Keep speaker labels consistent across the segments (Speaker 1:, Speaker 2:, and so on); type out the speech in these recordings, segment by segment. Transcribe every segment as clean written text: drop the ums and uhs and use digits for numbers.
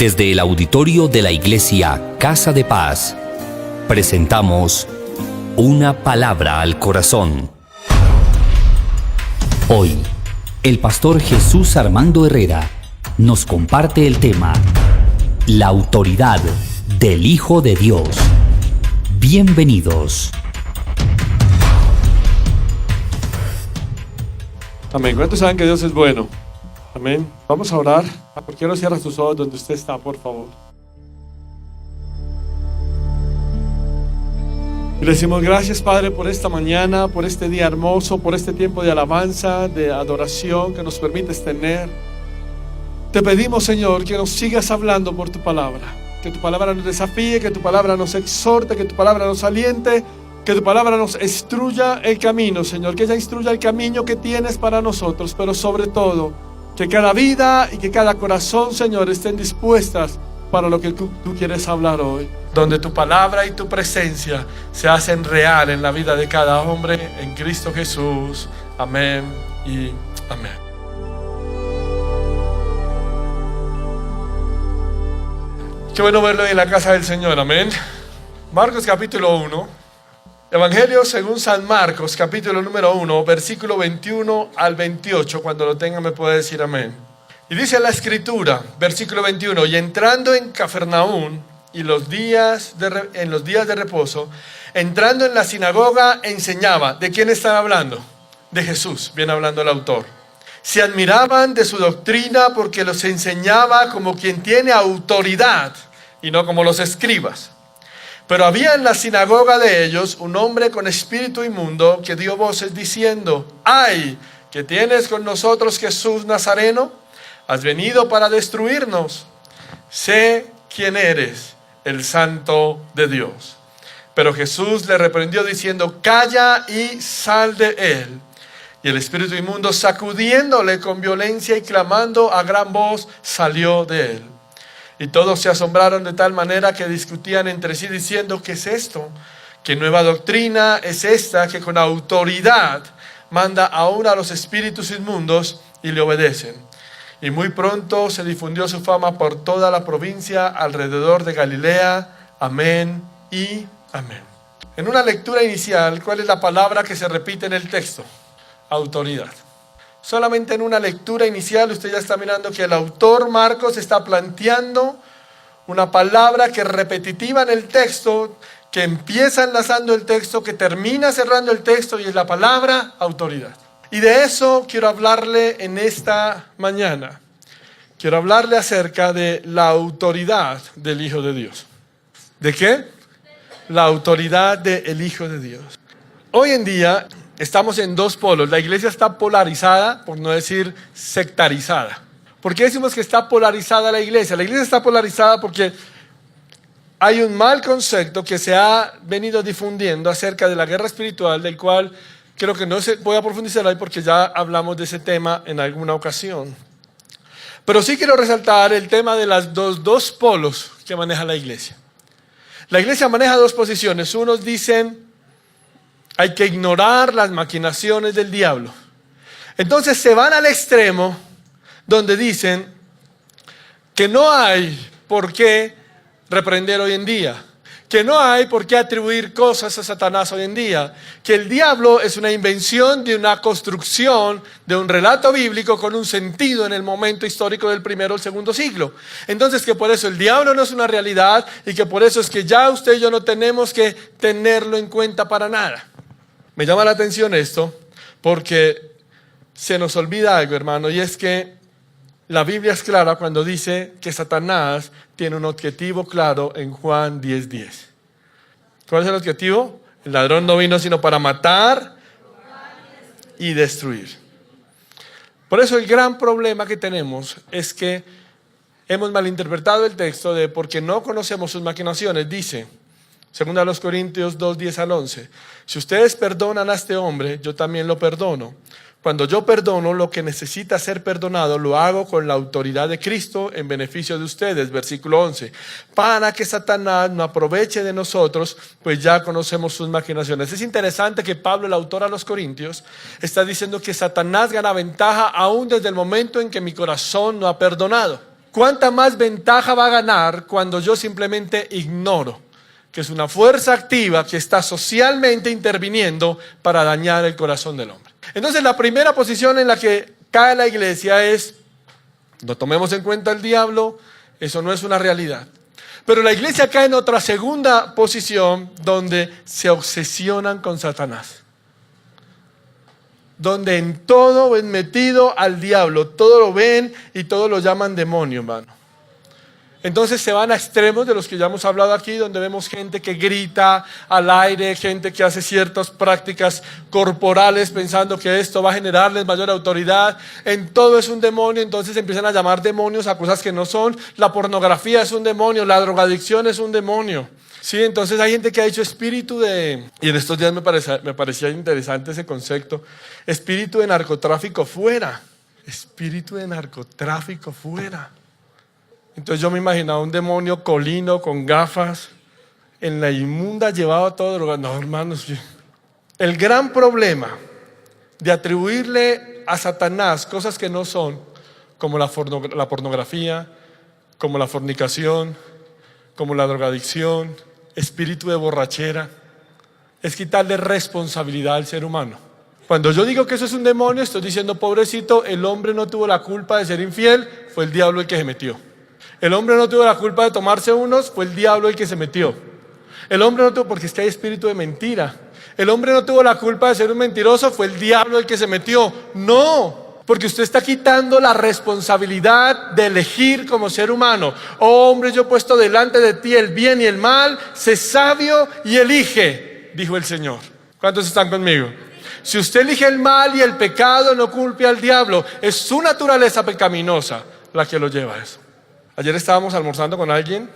Speaker 1: Desde el auditorio de la Iglesia Casa de Paz, presentamos Una Palabra al Corazón. Hoy, el pastor Jesús Armando Herrera nos comparte el tema La autoridad del Hijo de Dios. Bienvenidos.
Speaker 2: Amén. ¿Cuántos saben que Dios es bueno? Amén. Vamos a orar. ¿Por qué no cierra sus ojos donde usted está, por favor? Y le decimos gracias, Padre, por esta mañana, por este día hermoso, por este tiempo de alabanza, de adoración que nos permites tener. Te pedimos, Señor, que nos sigas hablando por tu palabra. Que tu palabra nos desafíe, que tu palabra nos exhorte, que tu palabra nos aliente, que tu palabra nos instruya el camino, Señor. Que ella instruya el camino que tienes para nosotros, pero sobre todo, que cada vida y que cada corazón, Señor, estén dispuestas para lo que tú quieres hablar hoy. Donde tu palabra y tu presencia se hacen real en la vida de cada hombre, en Cristo Jesús. Amén y amén. Qué bueno verlo en la casa del Señor, amén. Marcos capítulo 1. Evangelio según San Marcos, capítulo número 1, versículo 21 al 28. Cuando lo tenga me puede decir amén. Y dice la escritura, versículo 21, y entrando en Cafarnaúm en los días de reposo, entrando en la sinagoga, enseñaba. ¿De quién están hablando? De Jesús, viene hablando el autor. Se admiraban de su doctrina porque los enseñaba como quien tiene autoridad y no como los escribas. Pero había en la sinagoga de ellos un hombre con espíritu inmundo que dio voces diciendo: ¡Ay! ¿Qué tienes con nosotros, Jesús Nazareno? ¿Has venido para destruirnos? Sé quién eres, el Santo de Dios. Pero Jesús le reprendió diciendo: Calla y sal de él. Y el espíritu inmundo, sacudiéndole con violencia y clamando a gran voz, salió de él. Y todos se asombraron de tal manera que discutían entre sí diciendo: ¿qué es esto? ¿Qué nueva doctrina es esta que con autoridad manda aún a los espíritus inmundos y le obedecen? Y muy pronto se difundió su fama por toda la provincia alrededor de Galilea. Amén y amén. En una lectura inicial, ¿cuál es la palabra que se repite en el texto? Autoridad. Solamente en una lectura inicial usted ya está mirando que el autor Marcos está planteando una palabra que es repetitiva en el texto, que empieza enlazando el texto, que termina cerrando el texto, y es la palabra autoridad. Y de eso quiero hablarle en esta mañana. Quiero hablarle acerca de la autoridad del Hijo de Dios. ¿De qué? La autoridad del Hijo de Dios. Hoy en día estamos en dos polos. La iglesia está polarizada, por no decir sectarizada. ¿Por qué decimos que está polarizada la iglesia? La iglesia está polarizada porque hay un mal concepto que se ha venido difundiendo acerca de la guerra espiritual, del cual creo que no voy a profundizar ahí porque ya hablamos de ese tema en alguna ocasión. Pero sí quiero resaltar el tema de los dos polos que maneja la iglesia. La iglesia maneja dos posiciones. Unos dicen: hay que ignorar las maquinaciones del diablo. Entonces se van al extremo donde dicen que no hay por qué reprender hoy en día, que no hay por qué atribuir cosas a Satanás hoy en día, que el diablo es una invención de una construcción de un relato bíblico con un sentido en el momento histórico del primero o el segundo siglo. Entonces que por eso el diablo no es una realidad y que por eso es que ya usted y yo no tenemos que tenerlo en cuenta para nada. Me llama la atención esto porque se nos olvida algo, hermano, y es que la Biblia es clara cuando dice que Satanás tiene un objetivo claro en Juan 10:10. ¿Cuál es el objetivo? El ladrón no vino sino para matar y destruir. Por eso el gran problema que tenemos es que hemos malinterpretado el texto de porque no conocemos sus maquinaciones. Dice, 2 Corintios 2:10 al 11. Si ustedes perdonan a este hombre, yo también lo perdono. Cuando yo perdono lo que necesita ser perdonado, lo hago con la autoridad de Cristo en beneficio de ustedes. Versículo 11. Para que Satanás no aproveche de nosotros, pues ya conocemos sus maquinaciones. Es interesante que Pablo, el autor a los Corintios, está diciendo que Satanás gana ventaja aún desde el momento en que mi corazón no ha perdonado. ¿cuánta más ventaja va a ganar cuando yo simplemente ignoro que es una fuerza activa que está socialmente interviniendo para dañar el corazón del hombre? Entonces, la primera posición en la que cae la iglesia es: no tomemos en cuenta el diablo, eso no es una realidad. Pero la iglesia cae en otra segunda posición, donde se obsesionan con Satanás. Donde en todo ven metido al diablo, todo lo ven y todo lo llaman demonio, hermano. Entonces se van a extremos de los que ya hemos hablado aquí, donde vemos gente que grita al aire, gente que hace ciertas prácticas corporales pensando que esto va a generarles mayor autoridad. En todo es un demonio, entonces empiezan a llamar demonios a cosas que no son. La pornografía es un demonio, la drogadicción es un demonio. Sí, entonces hay gente que ha dicho espíritu de... Y en estos días me parecía interesante ese concepto. Espíritu de narcotráfico fuera. Espíritu de narcotráfico fuera. Entonces yo me imaginaba un demonio colino con gafas, en la inmunda llevado a todo drogado. No, hermanos, el gran problema de atribuirle a Satanás cosas que no son, como la pornografía, como la fornicación, como la drogadicción, espíritu de borrachera, es quitarle responsabilidad al ser humano. Cuando yo digo que eso es un demonio, estoy diciendo: pobrecito, el hombre no tuvo la culpa de ser infiel, fue el diablo el que se metió. El hombre no tuvo la culpa de tomarse unos, fue el diablo el que se metió. El hombre no tuvo, porque es que hay espíritu de mentira. El hombre no tuvo la culpa de ser un mentiroso, fue el diablo el que se metió. No, porque usted está quitando la responsabilidad de elegir como ser humano. Oh hombre, yo he puesto delante de ti el bien y el mal, sé sabio y elige, dijo el Señor. ¿Cuántos están conmigo? Si usted elige el mal y el pecado, no culpe al diablo. Es su naturaleza pecaminosa la que lo lleva a eso. Ayer estábamos almorzando con alguien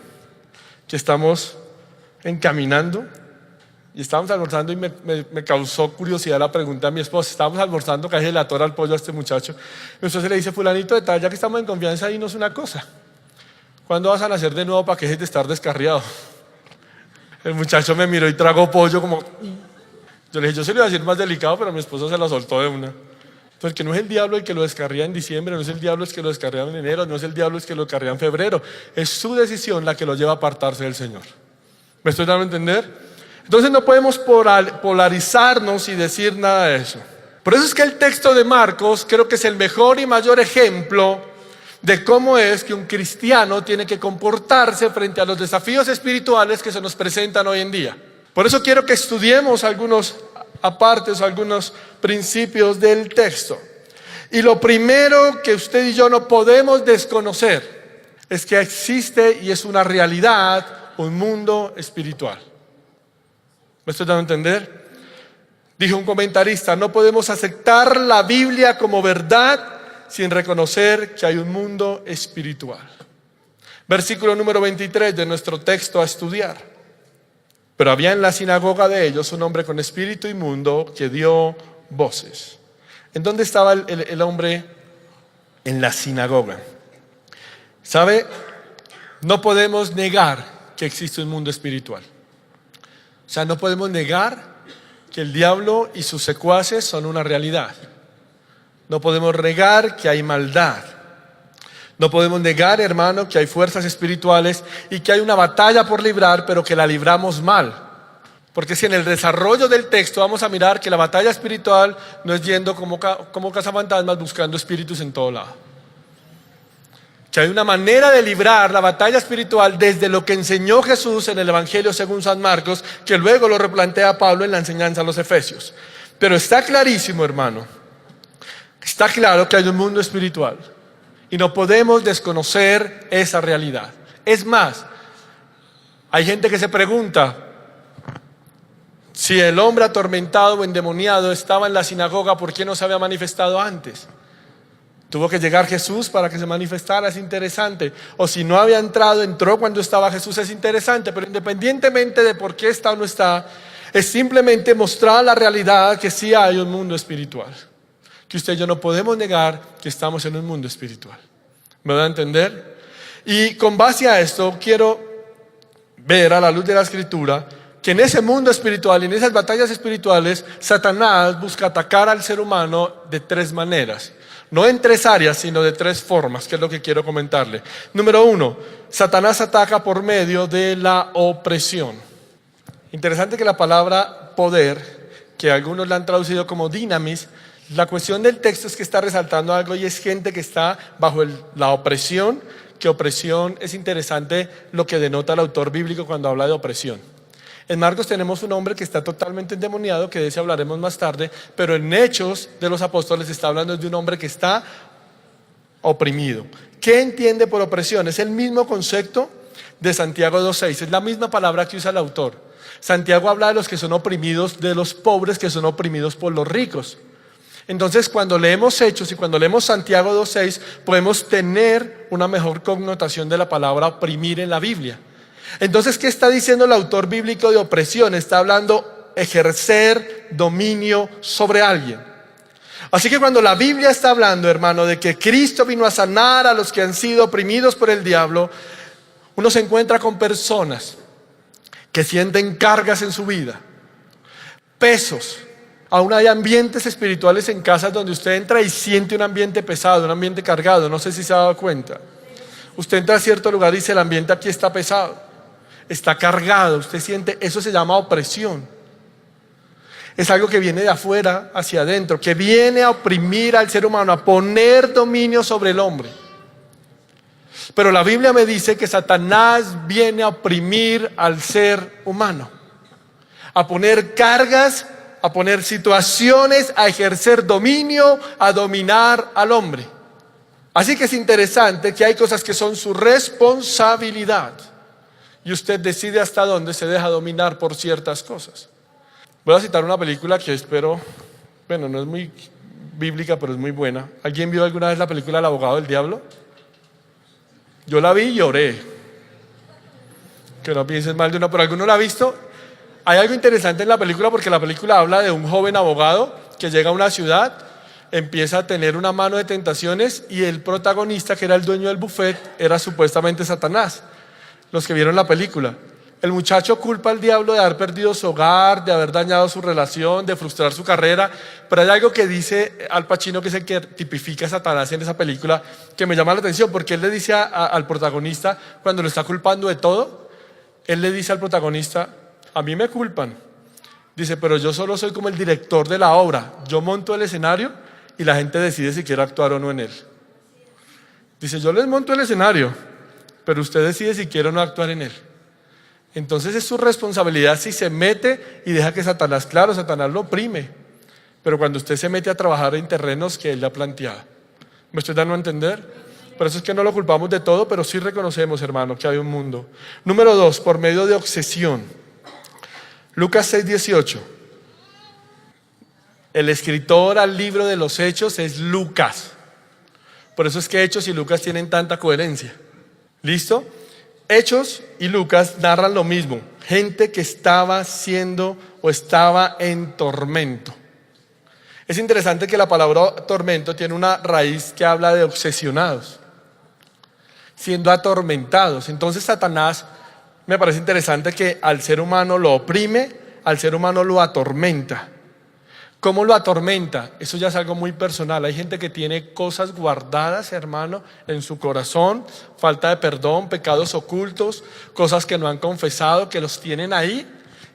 Speaker 2: que estamos encaminando y estábamos almorzando y me causó curiosidad la pregunta a mi esposa. Estábamos almorzando, casi le atora el pollo a este muchacho. Mi esposa le dice: fulanito de tal, ya que estamos en confianza, dinos una cosa. ¿Cuándo vas a nacer de nuevo para que dejes de estar descarriado? El muchacho me miró y tragó pollo como... Yo le dije: yo se lo iba a decir más delicado, pero mi esposa se la soltó de una. Porque no es el diablo el que lo descarría en diciembre, no es el diablo el que lo descarría en enero, no es el diablo el que lo descarría en febrero. Es su decisión la que lo lleva a apartarse del Señor. ¿Me estoy dando a entender? Entonces no podemos polarizarnos y decir nada de eso. Por eso es que el texto de Marcos creo que es el mejor y mayor ejemplo de cómo es que un cristiano tiene que comportarse frente a los desafíos espirituales que se nos presentan hoy en día. Por eso quiero que estudiemos algunos apartes, algunos principios del texto. Y lo primero que usted y yo no podemos desconocer es que existe y es una realidad un mundo espiritual. ¿Me estoy dando a entender? Dijo un comentarista: no podemos aceptar la Biblia como verdad sin reconocer que hay un mundo espiritual. Versículo número 23 de nuestro texto a estudiar. Pero había en la sinagoga de ellos un hombre con espíritu inmundo que dio voces. ¿En dónde estaba el hombre? En la sinagoga. ¿Sabe? No podemos negar que existe un mundo espiritual. O sea, no podemos negar que el diablo y sus secuaces son una realidad. No podemos negar que hay maldad. No podemos negar, hermano, que hay fuerzas espirituales y que hay una batalla por librar, pero que la libramos mal. Porque si en el desarrollo del texto vamos a mirar que la batalla espiritual no es yendo como cazafantasmas buscando espíritus en todo lado. Que hay una manera de librar la batalla espiritual desde lo que enseñó Jesús en el Evangelio según San Marcos, que luego lo replantea Pablo en la enseñanza a los Efesios. Pero está clarísimo, hermano, está claro que hay un mundo espiritual. Y no podemos desconocer esa realidad. Es más, hay gente que se pregunta si el hombre atormentado o endemoniado estaba en la sinagoga, ¿por qué no se había manifestado antes? Tuvo que llegar Jesús para que se manifestara, es interesante. O si no había entrado, entró cuando estaba Jesús, es interesante. Pero independientemente de por qué está o no está, es simplemente mostrar la realidad que sí hay un mundo espiritual. Que usted y yo no podemos negar que estamos en un mundo espiritual. ¿Me da a entender? Y con base a esto quiero ver a la luz de la Escritura que en ese mundo espiritual y en esas batallas espirituales Satanás busca atacar al ser humano de tres maneras. No en 3 áreas, sino de 3 formas, que es lo que quiero comentarle. Número 1, Satanás ataca por medio de la opresión. Interesante que la palabra poder, que algunos la han traducido como dinamis, la cuestión del texto es que está resaltando algo y es gente que está bajo la opresión, que opresión es interesante lo que denota el autor bíblico cuando habla de opresión. En Marcos tenemos un hombre que está totalmente endemoniado, que de ese hablaremos más tarde, pero en Hechos de los Apóstoles está hablando de un hombre que está oprimido. ¿Qué entiende por opresión? Es el mismo concepto de Santiago 2:6, es la misma palabra que usa el autor. Santiago habla de los que son oprimidos, de los pobres que son oprimidos por los ricos. Entonces, cuando leemos Hechos y cuando leemos Santiago 2:6, podemos tener una mejor connotación de la palabra oprimir en la Biblia. Entonces, ¿qué está diciendo el autor bíblico de opresión? Está hablando ejercer dominio sobre alguien. Así que cuando la Biblia está hablando, hermano, de que Cristo vino a sanar a los que han sido oprimidos por el diablo, uno se encuentra con personas que sienten cargas en su vida, pesos. Aún hay ambientes espirituales en casas donde usted entra y siente un ambiente pesado, un ambiente cargado. No sé si se ha dado cuenta. Usted entra a cierto lugar y dice: el ambiente aquí está pesado, está cargado. Usted siente, eso se llama opresión. Es algo que viene de afuera hacia adentro, que viene a oprimir al ser humano, a poner dominio sobre el hombre. Pero la Biblia me dice que Satanás viene a oprimir al ser humano, a poner cargas, a poner situaciones, a ejercer dominio, a dominar al hombre. Así que es interesante que hay cosas que son su responsabilidad y usted decide hasta dónde se deja dominar por ciertas cosas. Voy a citar una película que espero, bueno, no es muy bíblica, pero es muy buena. ¿Alguien vio alguna vez la película El abogado del diablo? Yo la vi y lloré. Que no pienses mal de una, pero ¿alguno la ha visto? Hay algo interesante en la película porque la película habla de un joven abogado que llega a una ciudad, empieza a tener una mano de tentaciones y el protagonista, que era el dueño del buffet, era supuestamente Satanás. Los que vieron la película. El muchacho culpa al diablo de haber perdido su hogar, de haber dañado su relación, de frustrar su carrera, pero hay algo que dice Al Pacino, que es el que tipifica a Satanás en esa película, que me llama la atención, porque él le dice al protagonista, cuando lo está culpando de todo, él le dice al protagonista: a mí me culpan. Dice, pero yo solo soy como el director de la obra. Yo monto el escenario y la gente decide si quiere actuar o no en él. Dice, yo les monto el escenario, pero usted decide si quiere o no actuar en él. Entonces es su responsabilidad si se mete y deja que Satanás, claro, Satanás lo oprime. Pero cuando usted se mete a trabajar en terrenos que él le ha planteado. ¿Me estoy dando a entender? Por eso es que no lo culpamos de todo, pero sí reconocemos, hermano, que hay un mundo. Número 2, por medio de obsesión. Lucas 6:18. El escritor al libro de los Hechos es Lucas. Por eso es que Hechos y Lucas tienen tanta coherencia. ¿Listo? Hechos y Lucas narran lo mismo. Gente que estaba siendo o estaba en tormento. Es interesante que la palabra tormento tiene una raíz que habla de obsesionados, siendo atormentados. Entonces Satanás, me parece interesante que al ser humano lo oprime, al ser humano lo atormenta. ¿Cómo lo atormenta? Eso ya es algo muy personal. Hay gente que tiene cosas guardadas, hermano, en su corazón, falta de perdón, pecados ocultos, cosas que no han confesado, que los tienen ahí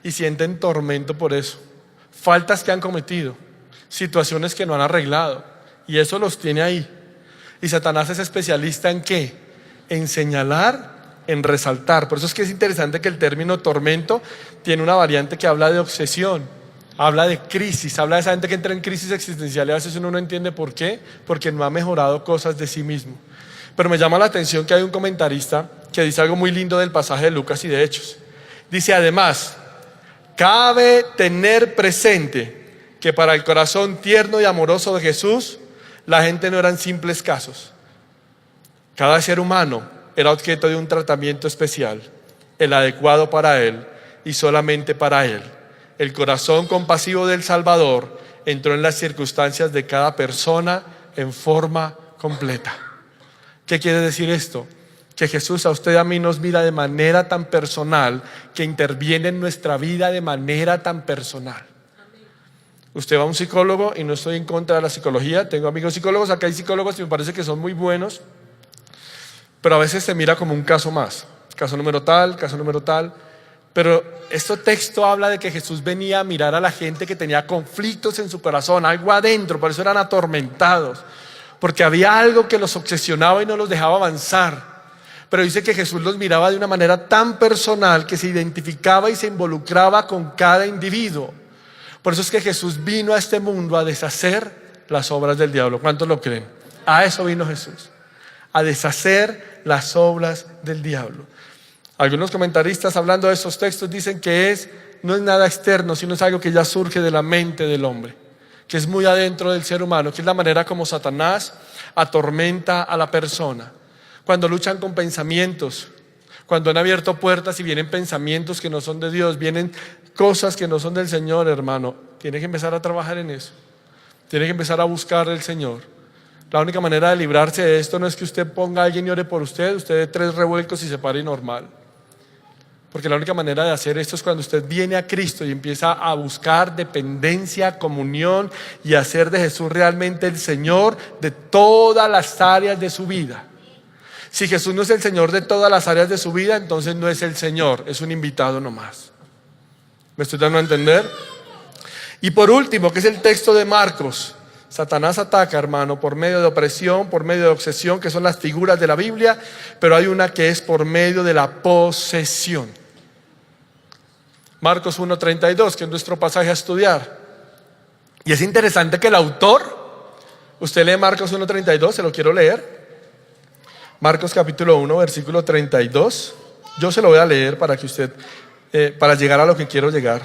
Speaker 2: y sienten tormento por eso. Faltas que han cometido, situaciones que no han arreglado y eso los tiene ahí. Y Satanás es especialista ¿en qué? En señalar, en resaltar. Por eso es que es interesante que el término tormento tiene una variante que habla de obsesión. Habla de crisis, habla de esa gente que entra en crisis existencial y a veces uno no entiende por qué, porque no ha mejorado cosas de sí mismo. Pero me llama la atención que hay un comentarista que dice algo muy lindo del pasaje de Lucas y de Hechos. Dice además, cabe tener presente que para el corazón tierno y amoroso de Jesús, la gente no eran simples casos. Cada ser humano era objeto de un tratamiento especial, el adecuado para él y solamente para él. El corazón compasivo del Salvador entró en las circunstancias de cada persona en forma completa. ¿Qué quiere decir esto? Que Jesús a usted y a mí nos mira de manera tan personal, que interviene en nuestra vida de manera tan personal. Usted va a un psicólogo, y no estoy en contra de la psicología, tengo amigos psicólogos, acá hay psicólogos y me parece que son muy buenos, pero a veces se mira como un caso más, caso número tal, pero este texto habla de que Jesús venía a mirar a la gente que tenía conflictos en su corazón, algo adentro, por eso eran atormentados, porque había algo que los obsesionaba y no los dejaba avanzar. Pero dice que Jesús los miraba de una manera tan personal que se identificaba y se involucraba con cada individuo. Por eso es que Jesús vino a este mundo a deshacer las obras del diablo. ¿Cuántos lo creen? A eso vino Jesús, a deshacer las obras del diablo. Algunos comentaristas, hablando de estos textos, dicen que no es nada externo, sino es algo que ya surge de la mente del hombre, que es muy adentro del ser humano, que es la manera como Satanás atormenta a la persona. Cuando luchan con pensamientos, cuando han abierto puertas y vienen pensamientos que no son de Dios, vienen cosas que no son del Señor, hermano, tiene que empezar a trabajar en eso. Tiene que empezar a buscar al Señor. La única manera de librarse de esto no es que usted ponga a alguien y ore por usted dé 3 revuelcos y se pare normal. Porque la única manera de hacer esto es cuando usted viene a Cristo y empieza a buscar dependencia, comunión y hacer de Jesús realmente el Señor de todas las áreas de su vida. Si Jesús no es el Señor de todas las áreas de su vida, entonces no es el Señor, es un invitado nomás. ¿Me estoy dando a entender? Y por último, que es el texto de Marcos, Satanás ataca, hermano, por medio de opresión, por medio de obsesión, que son las figuras de la Biblia, pero hay una que es por medio de la posesión. Marcos 1:32, que es nuestro pasaje a estudiar. Y es interesante que el autor, usted lee Marcos 1:32, se lo quiero leer. Marcos capítulo 1, versículo 32. Yo se lo voy a leer para que usted, para llegar a lo que quiero llegar.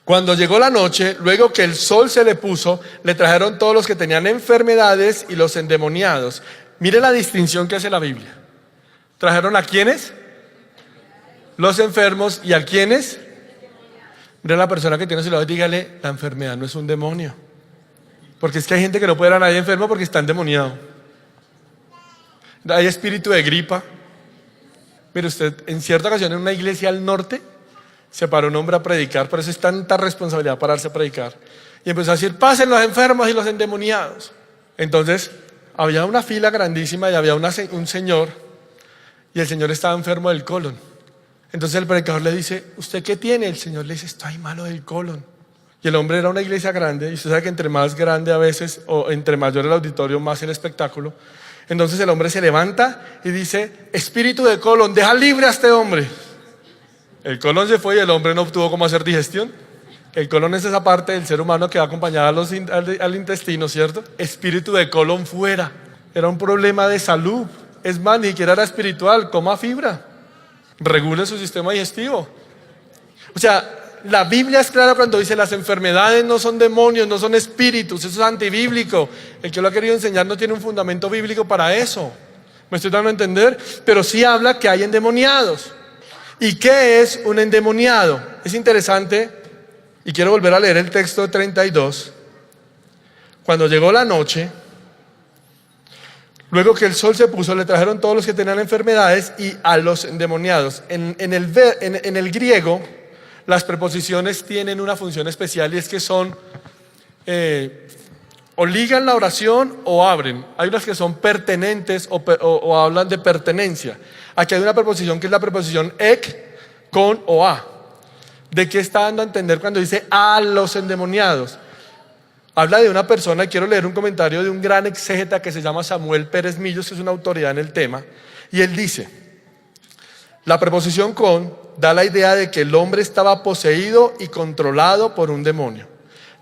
Speaker 2: Cuando llegó la noche, luego que el sol se le puso, le trajeron todos los que tenían enfermedades y los endemoniados. Mire la distinción que hace la Biblia. ¿Trajeron a quiénes? Los enfermos. ¿Y a quiénes? Mire a la persona que tiene a su lado y dígale, la enfermedad no es un demonio. Porque es que hay gente que no puede ir a nadie enfermo porque está endemoniado. Hay espíritu de gripa. Mire usted, en cierta ocasión en una iglesia al norte se paró un hombre a predicar, por eso es tanta responsabilidad pararse a predicar. Y empezó a decir, pasen los enfermos y los endemoniados. Entonces había una fila grandísima y había un señor, y el señor estaba enfermo del colon. Entonces el predicador le dice, ¿usted qué tiene? El señor le dice, estoy malo del colon. Y el hombre era una iglesia grande, y usted sabe que entre más grande a veces, o entre mayor el auditorio, más el espectáculo. Entonces el hombre se levanta y dice, espíritu de colon, deja libre a este hombre. El colon se fue y el hombre no obtuvo cómo hacer digestión. El colon es esa parte del ser humano que va acompañada al intestino, ¿cierto? Espíritu de colon fuera. Era un problema de salud. Es más, ni siquiera era espiritual. Coma fibra. Regule su sistema digestivo. O sea, la Biblia es clara cuando dice las enfermedades no son demonios, no son espíritus. Eso es antibíblico. El que lo ha querido enseñar no tiene un fundamento bíblico para eso. ¿Me estoy dando a entender? Pero sí habla que hay endemoniados. ¿Y qué es un endemoniado? Es interesante, y quiero volver a leer el texto 32. Cuando llegó la noche, luego que el sol se puso, le trajeron todos los que tenían enfermedades y a los endemoniados. En el griego, las preposiciones tienen una función especial, y es que son o ligan la oración o abren. Hay unas que son pertenentes o hablan de pertenencia. Aquí hay una preposición que es la preposición ek con o a. ¿De qué está dando a entender cuando dice a los endemoniados? Habla de una persona, y quiero leer un comentario de un gran exégeta que se llama Samuel Pérez Millos, que es una autoridad en el tema, y él dice, la preposición con da la idea de que el hombre estaba poseído y controlado por un demonio.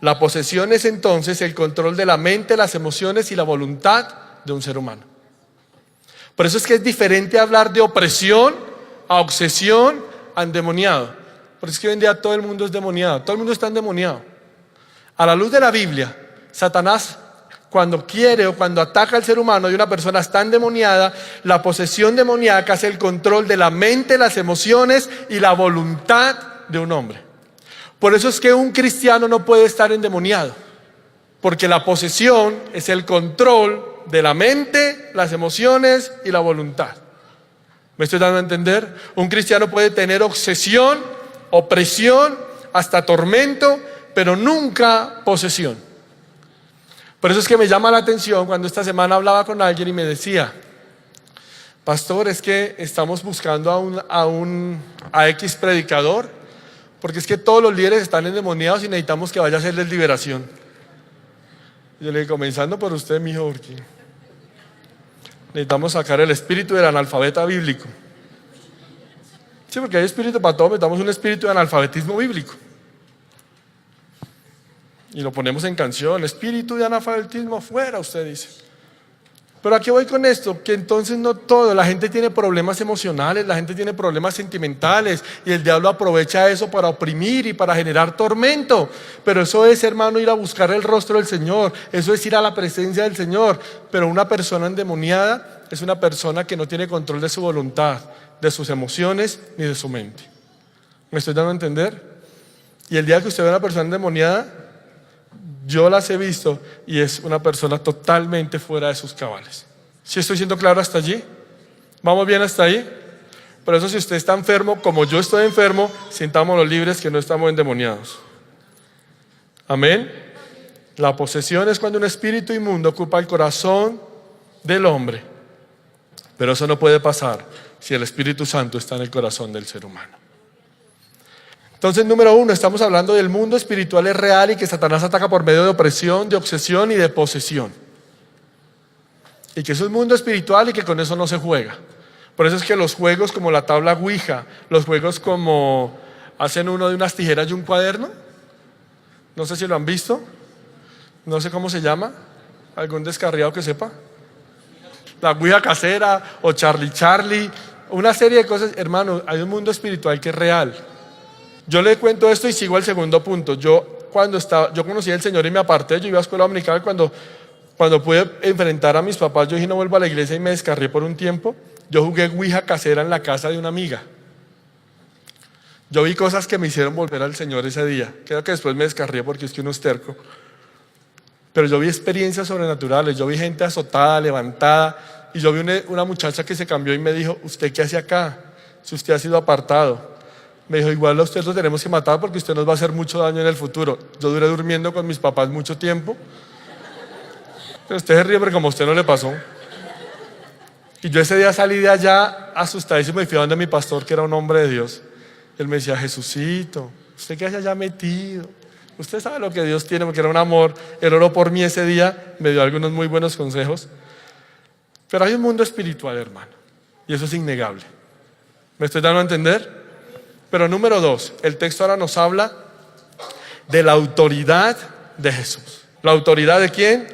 Speaker 2: La posesión es entonces el control de la mente, las emociones y la voluntad de un ser humano. Por eso es que es diferente hablar de opresión a obsesión a endemoniado. Por eso es que hoy en día todo el mundo es demoniado, todo el mundo está endemoniado. A la luz de la Biblia, Satanás, cuando quiere o cuando ataca al ser humano y una persona está endemoniada, la posesión demoníaca es el control de la mente, las emociones y la voluntad de un hombre. Por eso es que un cristiano no puede estar endemoniado, porque la posesión es el control de la mente, las emociones y la voluntad. ¿Me estoy dando a entender? Un cristiano puede tener obsesión, opresión, hasta tormento, pero nunca posesión. Por eso es que me llama la atención cuando esta semana hablaba con alguien y me decía: pastor, es que estamos buscando a X predicador, porque es que todos los líderes están endemoniados y necesitamos que vaya a hacerles liberación. Yo le dije: comenzando por usted, mijo, porque necesitamos sacar el espíritu del analfabeta bíblico. Sí, porque hay espíritu para todo, metamos un espíritu de analfabetismo bíblico. Y lo ponemos en canción: espíritu de analfabetismo fuera, usted dice. Pero aquí voy con esto, que entonces no todo, la gente tiene problemas emocionales, la gente tiene problemas sentimentales, y el diablo aprovecha eso para oprimir y para generar tormento. Pero eso es, hermano, ir a buscar el rostro del Señor, eso es ir a la presencia del Señor. Pero una persona endemoniada es una persona que no tiene control de su voluntad, de sus emociones ni de su mente. ¿Me estoy dando a entender? Y el día que usted ve a una persona endemoniada, yo las he visto y es una persona totalmente fuera de sus cabales. ¿Sí estoy siendo claro hasta allí? ¿Vamos bien hasta ahí? Por eso, si usted está enfermo, como yo estoy enfermo, sintámonos libres que no estamos endemoniados. Amén. La posesión es cuando un espíritu inmundo ocupa el corazón del hombre. Pero eso no puede pasar si el Espíritu Santo está en el corazón del ser humano. Entonces, número 1, estamos hablando del mundo espiritual es real y que Satanás ataca por medio de opresión, de obsesión y de posesión. Y que eso es mundo espiritual y que con eso no se juega. Por eso es que los juegos como la tabla Ouija, los juegos como hacen uno de unas tijeras y un cuaderno, no sé si lo han visto, no sé cómo se llama, algún descarriado que sepa. La Ouija casera o Charlie, una serie de cosas. Hermano, hay un mundo espiritual que es real. Yo le cuento esto y sigo al segundo punto. Yo conocí al Señor y me aparté. Yo iba a escuela dominical cuando pude enfrentar a mis papás. Yo dije: no vuelvo a la iglesia, y me descarrié por un tiempo. Yo jugué Ouija casera en la casa de una amiga. Yo vi cosas que me hicieron volver al Señor ese día. Creo que después me descarrié porque es que uno es terco. Pero yo vi experiencias sobrenaturales. Yo vi gente azotada, levantada. Y yo vi una muchacha que se cambió y me dijo: ¿usted qué hace acá? Si usted ha sido apartado. Me dijo: igual a usted lo tenemos que matar porque usted nos va a hacer mucho daño en el futuro. Yo duré durmiendo con mis papás mucho tiempo. Pero usted se ríe porque como a usted no le pasó. Y yo ese día salí de allá asustadísimo y fui a donde mi pastor, que era un hombre de Dios. Él me decía: Jesucito, ¿usted qué hace allá metido? Usted sabe lo que Dios tiene, porque era un amor. Él oró por mí ese día, me dio algunos muy buenos consejos. Pero hay un mundo espiritual, hermano, y eso es innegable. ¿Me estoy dando a entender? Pero número 2, el texto ahora nos habla de la autoridad de Jesús. ¿La autoridad de quién?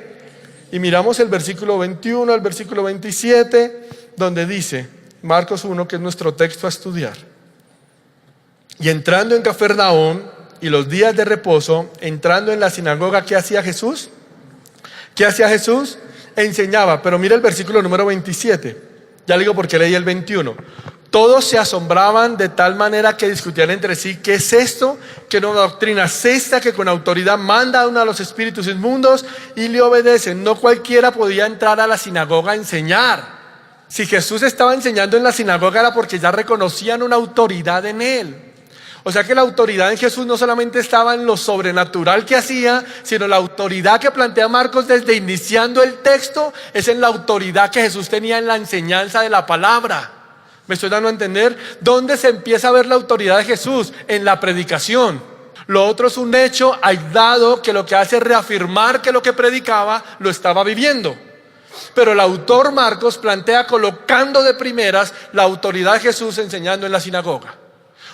Speaker 2: Y miramos el versículo 21 al versículo 27, donde dice, Marcos 1, que es nuestro texto a estudiar. Y entrando en Cafarnaúm y los días de reposo, entrando en la sinagoga, ¿qué hacía Jesús? ¿Qué hacía Jesús? Enseñaba. Pero mira el versículo número 27. Ya le digo por qué leí el 21. Todos se asombraban de tal manera que discutían entre sí: ¿qué es esto? ¿Qué nueva doctrina es esta que con autoridad manda a uno de los espíritus inmundos y le obedecen? No cualquiera podía entrar a la sinagoga a enseñar. Si Jesús estaba enseñando en la sinagoga era porque ya reconocían una autoridad en él. O sea que la autoridad en Jesús no solamente estaba en lo sobrenatural que hacía, sino la autoridad que plantea Marcos desde iniciando el texto es en la autoridad que Jesús tenía en la enseñanza de la palabra. ¿Me estoy dando a entender? ¿Dónde se empieza a ver la autoridad de Jesús? En la predicación. Lo otro es un hecho aislado que lo que hace es reafirmar que lo que predicaba lo estaba viviendo. Pero el autor Marcos plantea colocando de primeras la autoridad de Jesús enseñando en la sinagoga.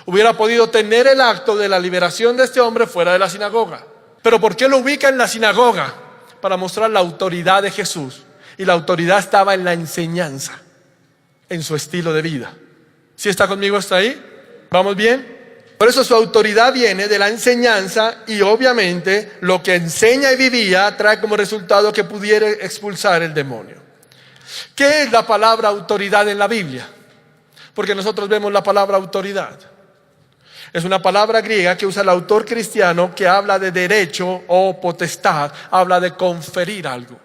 Speaker 2: Hubiera podido tener el acto de la liberación de este hombre fuera de la sinagoga. ¿Pero por qué lo ubica en la sinagoga? Para mostrar la autoridad de Jesús. Y la autoridad estaba en la enseñanza, en su estilo de vida. ¿Sí está conmigo hasta ahí? ¿Vamos bien? Por eso su autoridad viene de la enseñanza y obviamente lo que enseña y vivía trae como resultado que pudiera expulsar el demonio. ¿Qué es la palabra autoridad en la Biblia? Porque nosotros vemos la palabra autoridad. Es una palabra griega que usa el autor cristiano que habla de derecho o potestad, habla de conferir algo.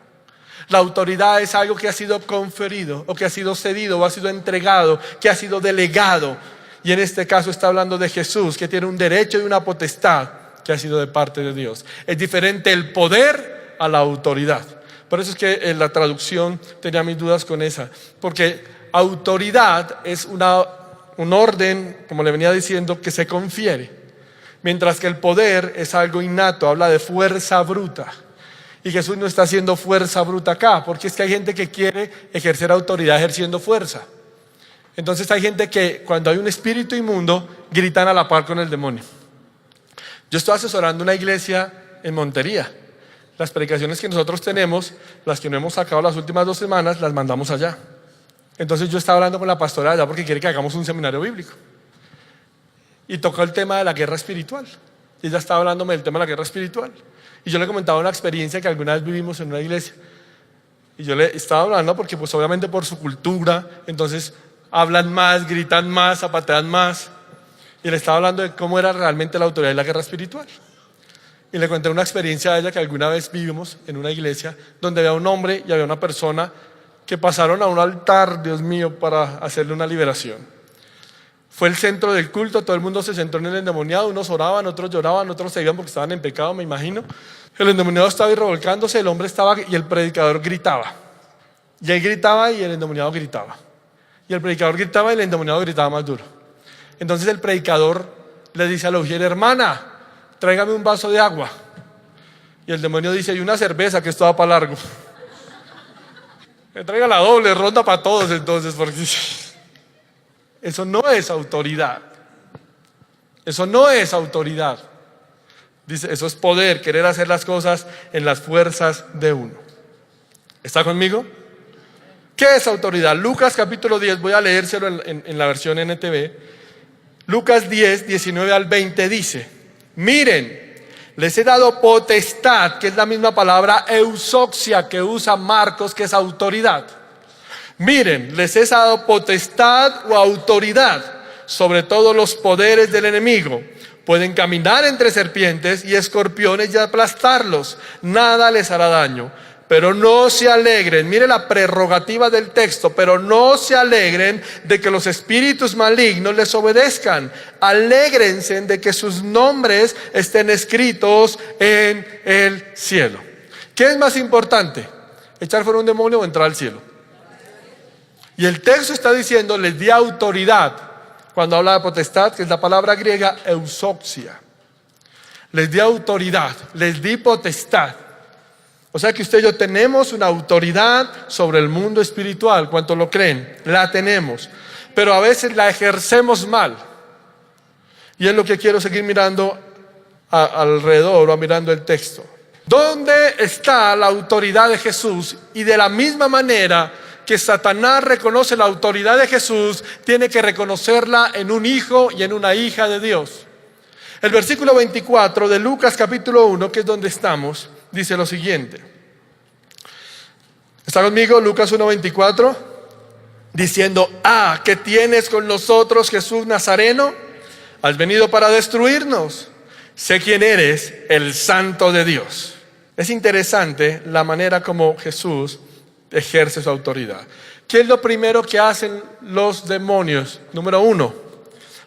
Speaker 2: La autoridad es algo que ha sido conferido o que ha sido cedido o ha sido entregado, que ha sido delegado. Y en este caso está hablando de Jesús, que tiene un derecho y una potestad que ha sido de parte de Dios. Es diferente el poder a la autoridad. Por eso es que en la traducción tenía mis dudas con esa, porque autoridad es un orden, como le venía diciendo, que se confiere, mientras que el poder es algo innato, habla de fuerza bruta. Y Jesús no está haciendo fuerza bruta acá, porque es que hay gente que quiere ejercer autoridad ejerciendo fuerza. Entonces hay gente que cuando hay un espíritu inmundo gritan a la par con el demonio. Yo estoy asesorando una iglesia en Montería. Las predicaciones que nosotros tenemos, las que no hemos sacado las últimas 2 semanas, las mandamos allá. Entonces yo estaba hablando con la pastora allá porque quiere que hagamos un seminario bíblico. Y tocó el tema de la guerra espiritual. Y ella estaba hablándome del tema de la guerra espiritual. Y yo le comentaba una experiencia que alguna vez vivimos en una iglesia. Y yo le estaba hablando porque pues obviamente por su cultura, entonces hablan más, gritan más, zapatean más. Y le estaba hablando de cómo era realmente la autoridad de la guerra espiritual. Y le conté una experiencia a ella que alguna vez vivimos en una iglesia donde había un hombre y había una persona que pasaron a un altar, Dios mío, para hacerle una liberación. Fue el centro del culto, todo el mundo se centró en el endemoniado, unos oraban, otros lloraban, otros se iban porque estaban en pecado, me imagino. El endemoniado estaba ahí revolcándose, el hombre estaba y el predicador gritaba. Y él gritaba y el endemoniado gritaba. Y el predicador gritaba y el endemoniado gritaba más duro. Entonces el predicador le dice a la ujier: hermana, tráigame un vaso de agua. Y el demonio dice: y una cerveza, que esto va para largo. Me traiga la doble ronda para todos entonces, porque eso no es autoridad. Eso no es autoridad. Dice, eso es poder, querer hacer las cosas en las fuerzas de uno. ¿Está conmigo? ¿Qué es autoridad? Lucas capítulo 10, voy a leérselo en la versión NTV. Lucas 10, 19 al 20 dice: miren, les he dado potestad, que es la misma palabra eusoxia que usa Marcos, que es autoridad. Miren, les he dado potestad o autoridad sobre todos los poderes del enemigo. Pueden caminar entre serpientes y escorpiones y aplastarlos. Nada les hará daño. Pero no se alegren, mire la prerrogativa del texto, pero no se alegren de que los espíritus malignos les obedezcan. Alégrense de que sus nombres estén escritos en el cielo. ¿Qué es más importante? ¿Echar fuera un demonio o entrar al cielo? Y el texto está diciendo, les di autoridad. Cuando habla de potestad, que es la palabra griega eusoxia. Les di autoridad, les di potestad. O sea que usted y yo tenemos una autoridad sobre el mundo espiritual. ¿Cuánto lo creen? La tenemos. Pero a veces la ejercemos mal. Y es lo que quiero seguir mirando alrededor o mirando el texto. ¿Dónde está la autoridad de Jesús? Y de la misma manera que Satanás reconoce la autoridad de Jesús, tiene que reconocerla en un hijo y en una hija de Dios. El versículo 24 de Lucas capítulo 1, que es donde estamos, dice lo siguiente. ¿Está conmigo? Lucas 1:24, diciendo: ¿qué tienes con nosotros, Jesús Nazareno? ¿Has venido para destruirnos? Sé quién eres, el Santo de Dios. Es interesante la manera como Jesús ejerce su autoridad. ¿Qué es lo primero que hacen los demonios? Número 1,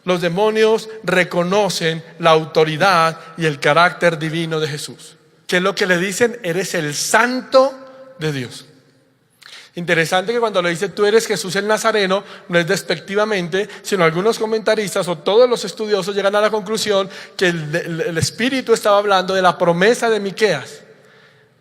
Speaker 2: los demonios reconocen la autoridad y el carácter divino de Jesús. ¿Qué es lo que le dicen? Eres el Santo de Dios. Interesante que cuando le dice tú eres Jesús el Nazareno, no es despectivamente, sino algunos comentaristas o todos los estudiosos llegan a la conclusión que el Espíritu estaba hablando de la promesa de Miqueas,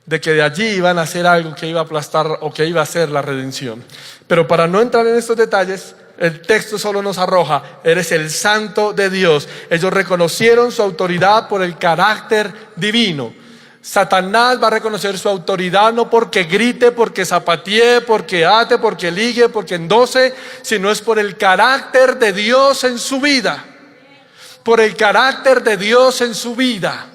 Speaker 2: de que de allí iban a hacer algo que iba a aplastar o que iba a ser la redención. Pero para no entrar en estos detalles, el texto solo nos arroja: eres el Santo de Dios. Ellos reconocieron su autoridad por el carácter divino. Satanás va a reconocer su autoridad no porque grite, porque zapatee, porque ate, porque ligue, porque endose, sino es por el carácter de Dios en su vida. Por el carácter de Dios en su vida.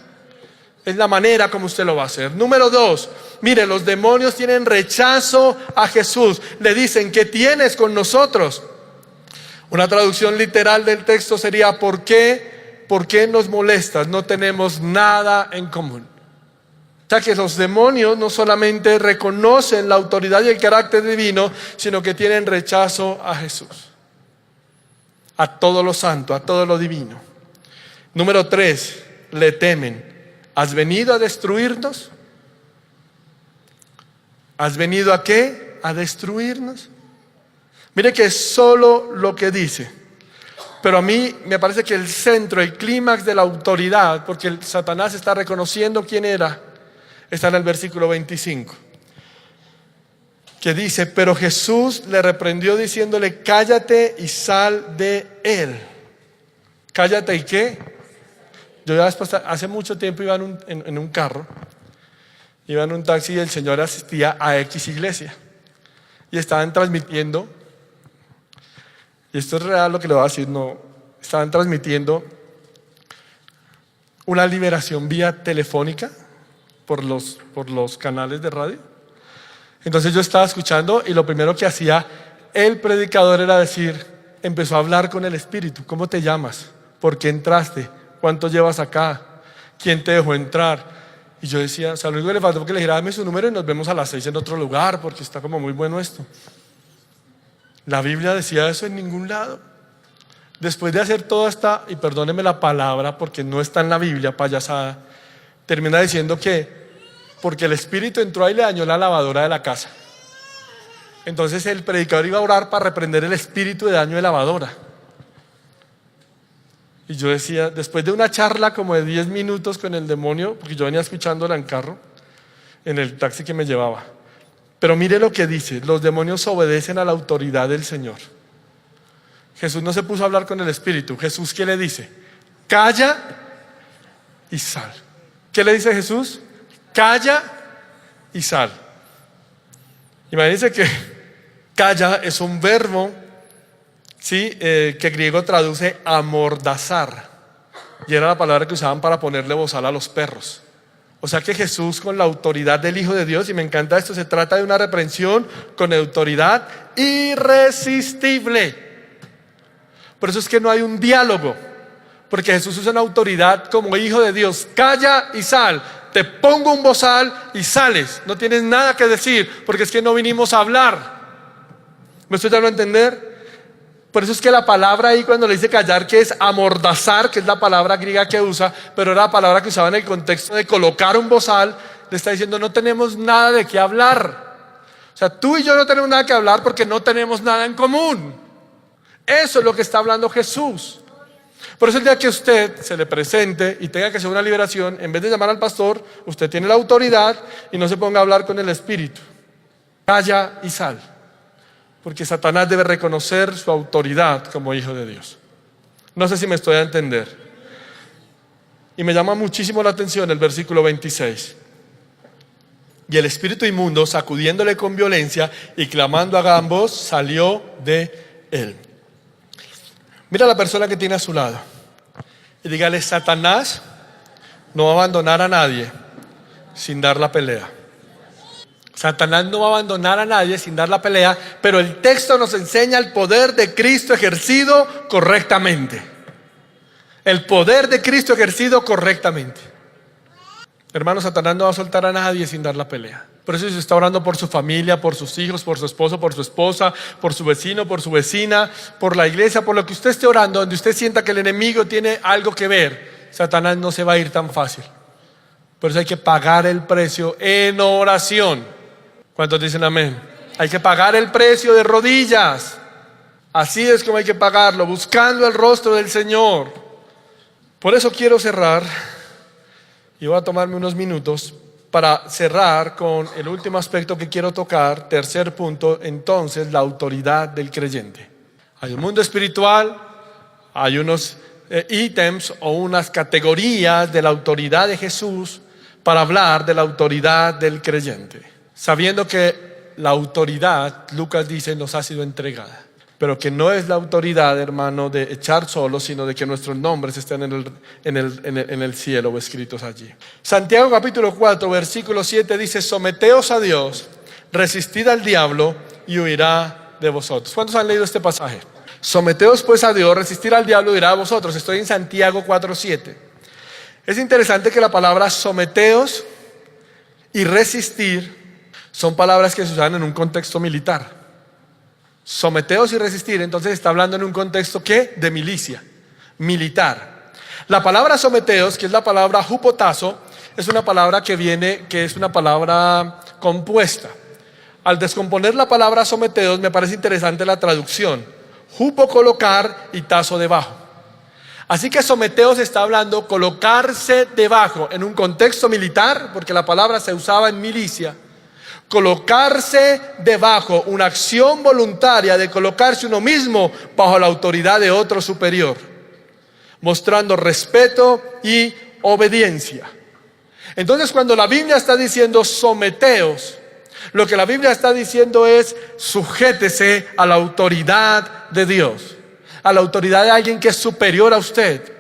Speaker 2: Es la manera como usted lo va a hacer. Número 2, mire, los demonios tienen rechazo a Jesús. Le dicen: ¿qué tienes con nosotros? Una traducción literal del texto sería: ¿por qué nos molestas? No tenemos nada en común. O sea que los demonios no solamente reconocen la autoridad y el carácter divino, sino que tienen rechazo a Jesús, a todo lo santo, a todo lo divino. Número 3, le temen. ¿Has venido a destruirnos? ¿Has venido a qué? ¿A destruirnos? Mire que es solo lo que dice. Pero a mí me parece que el centro, el clímax de la autoridad, porque el Satanás está reconociendo quién era, está en el versículo 25. Que dice, pero Jesús le reprendió diciéndole, cállate y sal de él. ¿Cállate y qué? Yo ya hace mucho tiempo iba en un carro, iba en un taxi y el señor asistía a X iglesia. Y estaban transmitiendo, y esto es real lo que le voy a decir, no, estaban transmitiendo una liberación vía telefónica por los canales de radio. Entonces yo estaba escuchando y lo primero que hacía el predicador era decir, empezó a hablar con el Espíritu. ¿Cómo te llamas? ¿Por qué entraste? ¿Cuánto llevas acá? ¿Quién te dejó entrar? Y yo decía, o sea, lo único que le faltó que le dijera, dame su número y nos vemos a las 6 en otro lugar, porque está como muy bueno esto. La Biblia decía eso en ningún lado. Después de hacer toda esta, y perdóneme la palabra porque no está en la Biblia, payasada, termina diciendo que porque el Espíritu entró y le dañó la lavadora de la casa. Entonces el predicador iba a orar para reprender el espíritu de daño de lavadora. Y yo decía, después de una charla como de 10 minutos con el demonio, porque yo venía escuchándola en carro, en el taxi que me llevaba. Pero mire lo que dice, los demonios obedecen a la autoridad del Señor. Jesús no se puso a hablar con el espíritu. Jesús, ¿qué le dice? Calla y sal. ¿Qué le dice Jesús? Calla y sal. Imagínense que calla es un verbo, ¿sí? Que griego traduce amordazar. Y era la palabra que usaban para ponerle bozal a los perros. O sea que Jesús, con la autoridad del Hijo de Dios, y me encanta esto, se trata de una reprensión con autoridad irresistible. Por eso es que no hay un diálogo, porque Jesús usa una autoridad como Hijo de Dios. Calla y sal. Te pongo un bozal y sales. No tienes nada que decir, porque es que no vinimos a hablar. ¿Me estoy dando a entender? Por eso es que la palabra ahí, cuando le dice callar, que es amordazar, que es la palabra griega que usa, pero era la palabra que usaba en el contexto de colocar un bozal, le está diciendo no tenemos nada de qué hablar. O sea, tú y yo no tenemos nada que hablar porque no tenemos nada en común. Eso es lo que está hablando Jesús. Por eso el día que usted se le presente y tenga que hacer una liberación, en vez de llamar al pastor, usted tiene la autoridad y no se ponga a hablar con el Espíritu. Calla y sal. Porque Satanás debe reconocer su autoridad como Hijo de Dios. No sé si me estoy a entender. Y me llama muchísimo la atención el versículo 26. Y el espíritu inmundo, sacudiéndole con violencia y clamando a gran voz, salió de él. Mira a la persona que tiene a su lado y dígale, Satanás no va a abandonar a nadie sin dar la pelea. Satanás no va a abandonar a nadie sin dar la pelea, pero el texto nos enseña el poder de Cristo ejercido correctamente. El poder de Cristo ejercido correctamente. Hermano, Satanás no va a soltar a nadie sin dar la pelea. Por eso se está orando por su familia, por sus hijos, por su esposo, por su esposa, por su vecino, por su vecina, por la iglesia, por lo que usted esté orando, donde usted sienta que el enemigo tiene algo que ver. Satanás no se va a ir tan fácil. Por eso hay que pagar el precio en oración. ¿Cuántos dicen amén? Hay que pagar el precio de rodillas. Así es como hay que pagarlo, buscando el rostro del Señor. Por eso quiero cerrar, y voy a tomarme unos minutos para cerrar con el último aspecto que quiero tocar. Tercer punto, entonces, la autoridad del creyente. Hay un mundo espiritual, hay unos ítems o unas categorías de la autoridad de Jesús para hablar de la autoridad del creyente. Sabiendo que la autoridad, Lucas dice, nos ha sido entregada. Pero que no es la autoridad, hermano, de echar solos, sino de que nuestros nombres estén en el cielo o escritos allí. Santiago capítulo 4, versículo 7 dice, someteos a Dios, resistid al diablo y huirá de vosotros. ¿Cuántos han leído este pasaje? Someteos pues a Dios, resistir al diablo y huirá de vosotros. Estoy en Santiago 4, 7. Es interesante que la palabra someteos y resistir son palabras que se usan en un contexto militar. Someteos y resistir, entonces está hablando en un contexto ¿qué? De milicia, militar. La palabra someteos, que es la palabra hupotazo, es una palabra que es una palabra compuesta. Al descomponer la palabra someteos, me parece interesante la traducción. Hupo, colocar, y tazo, debajo. Así que someteos está hablando colocarse debajo en un contexto militar, porque la palabra se usaba en milicia. Colocarse debajo, una acción voluntaria de colocarse uno mismo bajo la autoridad de otro superior, mostrando respeto y obediencia. Entonces, cuando la Biblia está diciendo someteos, lo que la Biblia está diciendo es sujétese a la autoridad de Dios, a la autoridad de alguien que es superior a usted.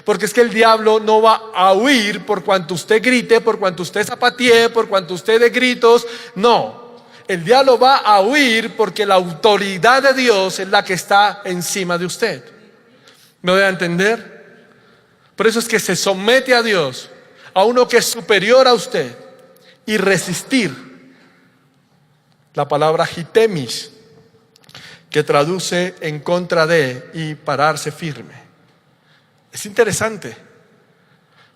Speaker 2: Porque es que el diablo no va a huir por cuanto usted grite, por cuanto usted zapatee, por cuanto usted dé gritos. No, el diablo va a huir porque la autoridad de Dios es la que está encima de usted. ¿Me voy a entender? Por eso es que se somete a Dios, a uno que es superior a usted, y resistir. La palabra hitemis, que traduce en contra de y pararse firme. Es interesante,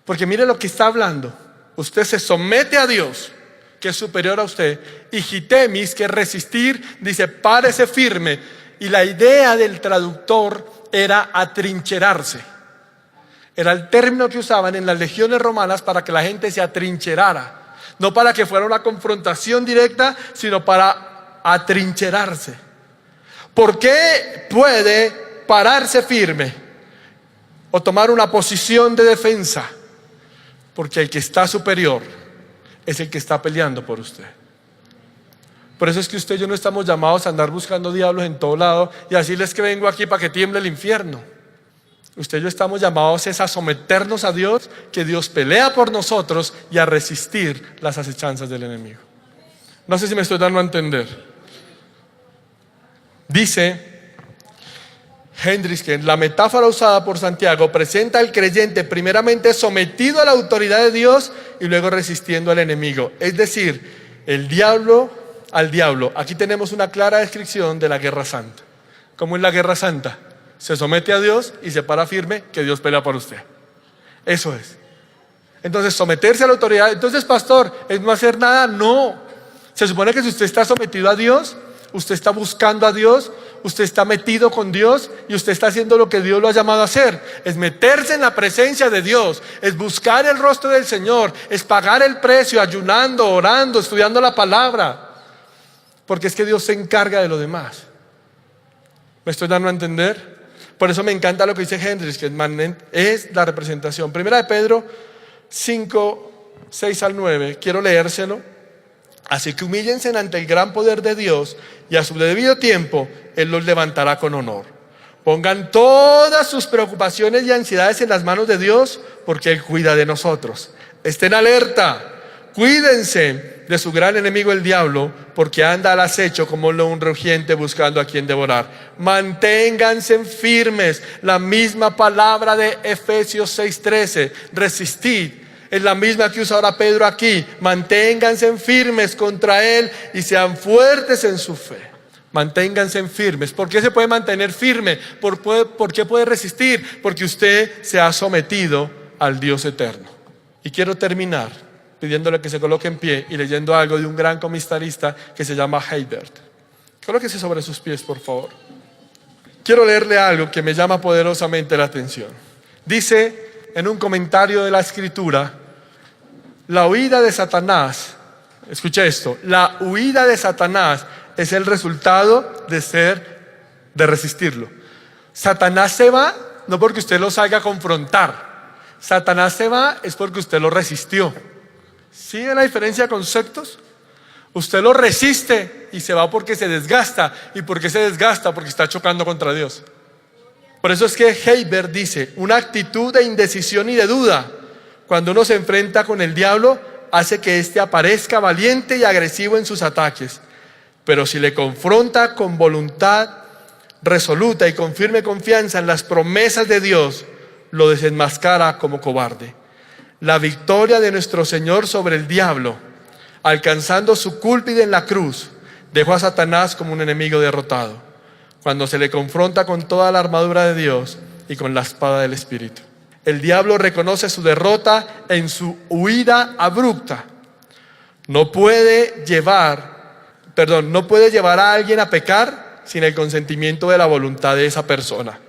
Speaker 2: porque mire lo que está hablando. Usted se somete a Dios, que es superior a usted, y hitemis, que es resistir, dice párese firme. Y la idea del traductor era atrincherarse. Era el término que usaban en las legiones romanas para que la gente se atrincherara. No para que fuera una confrontación directa, sino para atrincherarse. ¿Por qué puede pararse firme o tomar una posición de defensa? Porque el que está superior es el que está peleando por usted. Por eso es que usted y yo no estamos llamados a andar buscando diablos en todo lado y decirles que vengo aquí para que tiemble el infierno. Usted y yo estamos llamados a someternos a Dios, que Dios pelea por nosotros, y a resistir las acechanzas del enemigo. No sé si me estoy dando a entender. Dice Hendricks que la metáfora usada por Santiago presenta al creyente primeramente sometido a la autoridad de Dios y luego resistiendo al enemigo. Es decir, al diablo. Aquí tenemos una clara descripción de la guerra santa. ¿Cómo es la guerra santa? Se somete a Dios y se para firme, que Dios pelea por usted. Eso es. Entonces, someterse a la autoridad. Entonces, pastor, ¿es no hacer nada? No. Se supone que si usted está sometido a Dios, usted está buscando a Dios, usted está metido con Dios y usted está haciendo lo que Dios lo ha llamado a hacer. Es meterse en la presencia de Dios, es buscar el rostro del Señor, es pagar el precio, ayunando, orando, estudiando la palabra. Porque es que Dios se encarga de lo demás. ¿Me estoy dando a entender? Por eso me encanta lo que dice Hendricks, que es la representación. Primera de Pedro 5, 6 al 9. Quiero leérselo. Así que humíllense ante el gran poder de Dios y a su debido tiempo Él los levantará con honor. Pongan todas sus preocupaciones y ansiedades en las manos de Dios, porque Él cuida de nosotros. Estén alerta, cuídense de su gran enemigo el diablo, porque anda al acecho como un león rugiente buscando a quien devorar. Manténganse firmes. La misma palabra de Efesios 6:13, resistid, es la misma que usa ahora Pedro aquí. Manténganse firmes contra él y sean fuertes en su fe. Manténganse firmes. ¿Por qué se puede mantener firme? ¿Por qué puede resistir? Porque usted se ha sometido al Dios eterno. Y quiero terminar pidiéndole que se coloque en pie y leyendo algo de un gran comentarista que se llama Heibert. Colóquese sobre sus pies, por favor. Quiero leerle algo que me llama poderosamente la atención. Dice en un comentario de la Escritura: la huida de Satanás, escuche esto, la huida de Satanás es el resultado de resistirlo. Satanás se va no porque usted lo salga a confrontar. Satanás se va es porque usted lo resistió. ¿Sigue la diferencia de conceptos? Usted lo resiste y se va porque se desgasta. ¿Y por qué se desgasta? Porque está chocando contra Dios. Por eso es que Heibert dice: una actitud de indecisión y de duda cuando uno se enfrenta con el diablo hace que éste aparezca valiente y agresivo en sus ataques. Pero si le confronta con voluntad resoluta y con firme confianza en las promesas de Dios, lo desenmascara como cobarde. La victoria de nuestro Señor sobre el diablo, alcanzando su cúspide en la cruz, dejó a Satanás como un enemigo derrotado, cuando se le confronta con toda la armadura de Dios y con la espada del Espíritu. El diablo reconoce su derrota en su huida abrupta. No puede llevar a alguien a pecar sin el consentimiento de la voluntad de esa persona.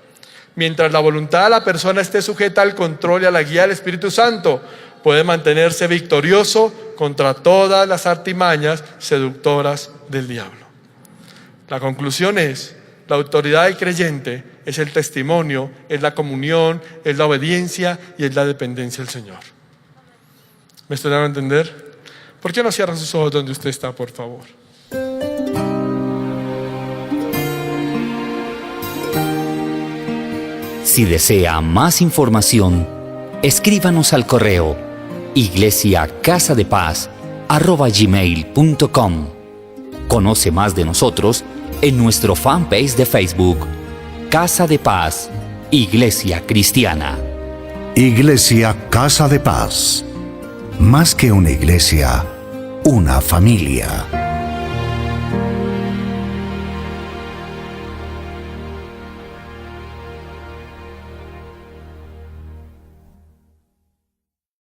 Speaker 2: Mientras la voluntad de la persona esté sujeta al control y a la guía del Espíritu Santo, puede mantenerse victorioso contra todas las artimañas seductoras del diablo. La conclusión es: la autoridad del creyente es el testimonio, es la comunión, es la obediencia y es la dependencia del Señor. ¿Me estoy dando a entender? ¿Por qué no cierra sus ojos donde usted está, por favor?
Speaker 1: Si desea más información, escríbanos al correo iglesiacasadepaz@gmail.com. Conoce más de nosotros en nuestro fanpage de Facebook, Casa de Paz, Iglesia Cristiana.
Speaker 3: Iglesia Casa de Paz. Más que una iglesia, una familia.